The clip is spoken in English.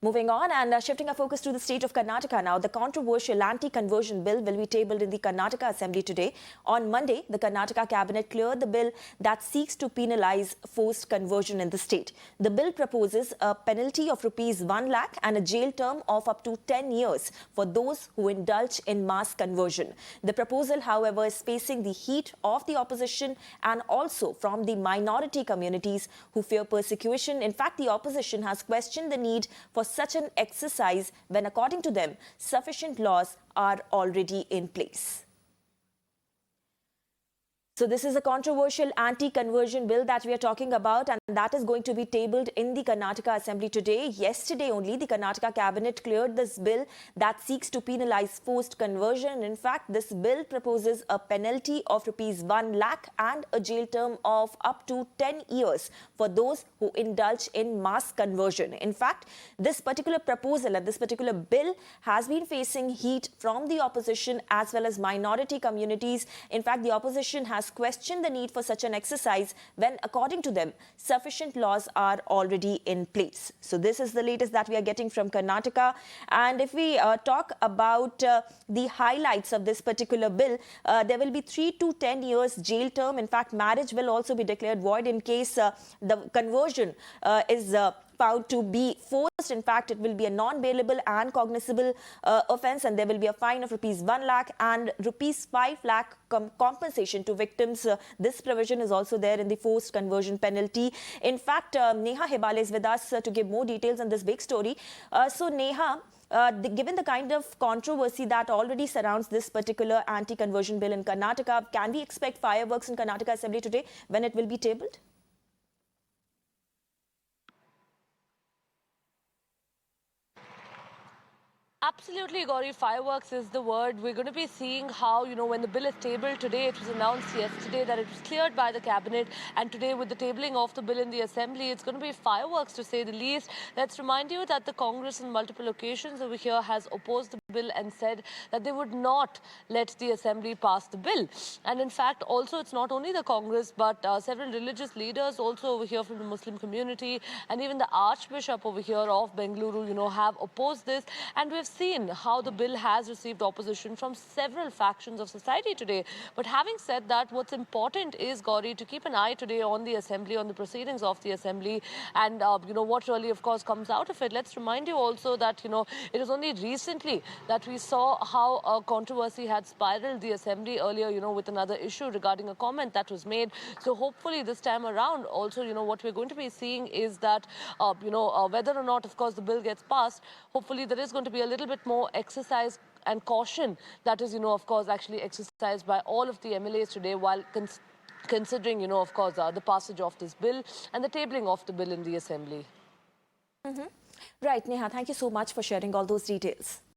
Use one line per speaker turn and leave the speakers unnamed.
Moving on and shifting our focus to the state of Karnataka now, the controversial anti-conversion bill will be tabled in the Karnataka Assembly today. On Monday, the Karnataka cabinet cleared the bill that seeks to penalize forced conversion in the state. The bill proposes a penalty of rupees 1 lakh and a jail term of up to 10 years for those who indulge in mass conversion. The proposal, however, is facing the heat of the opposition and also from the minority communities who fear persecution. In fact, the opposition has questioned the need for such an exercise when, according to them, sufficient laws are already in place. So this is a controversial anti-conversion bill that we are talking about, and that is going to be tabled in the Karnataka Assembly today. Yesterday only, the Karnataka cabinet cleared this bill that seeks to penalize forced conversion. In fact, this bill proposes a penalty of rupees 1 lakh and a jail term of up to 10 years for those who indulge in mass conversion. In fact, this particular proposal and this particular bill has been facing heat from the opposition as well as minority communities. In fact, the opposition has questioned the need for such an exercise when, according to them, sufficient laws are already in place. So this is the latest that we are getting from Karnataka. And if we talk about the highlights of this particular bill, there will be 3 to 10 years jail term. In fact, marriage will also be declared void in case the conversion is found to be forced. In fact, it will be a non-bailable and cognizable offence, and there will be a fine of rupees 1 lakh and rupees 5 lakh compensation to victims. This provision is also there in the forced conversion penalty. In fact, Neha Hebale is with us to give more details on this big story. So Neha, given the kind of controversy that already surrounds this particular anti-conversion bill in Karnataka, can we expect fireworks in Karnataka Assembly today when it will be tabled?
Absolutely, Gauri. Fireworks is the word. We're going to be seeing how, when the bill is tabled today, it was announced yesterday that it was cleared by the cabinet. And today, with the tabling of the bill in the assembly, it's going to be fireworks, to say the least. Let's remind you that the Congress on multiple occasions over here has opposed the bill and said that they would not let the assembly pass the bill. And in fact, also, it's not only the Congress, but several religious leaders also over here from the Muslim community, and even the Archbishop over here of Bengaluru, have opposed this. And we've seen how the bill has received opposition from several factions of society today. But having said that, what's important is, Gauri, to keep an eye today on the assembly, on the proceedings of the assembly, and what really, of course, comes out of it. Let's remind you also that, it was only recently that we saw how a controversy had spiraled the assembly earlier, with another issue regarding a comment that was made. So hopefully this time around also, what we're going to be seeing is that, whether or not, of course, the bill gets passed, hopefully there is going to be a little bit more exercise and caution that is, of course, actually exercised by all of the MLAs today while considering, of course, the passage of this bill and the tabling of the bill in the assembly.
Right, Neha, thank you so much for sharing all those details.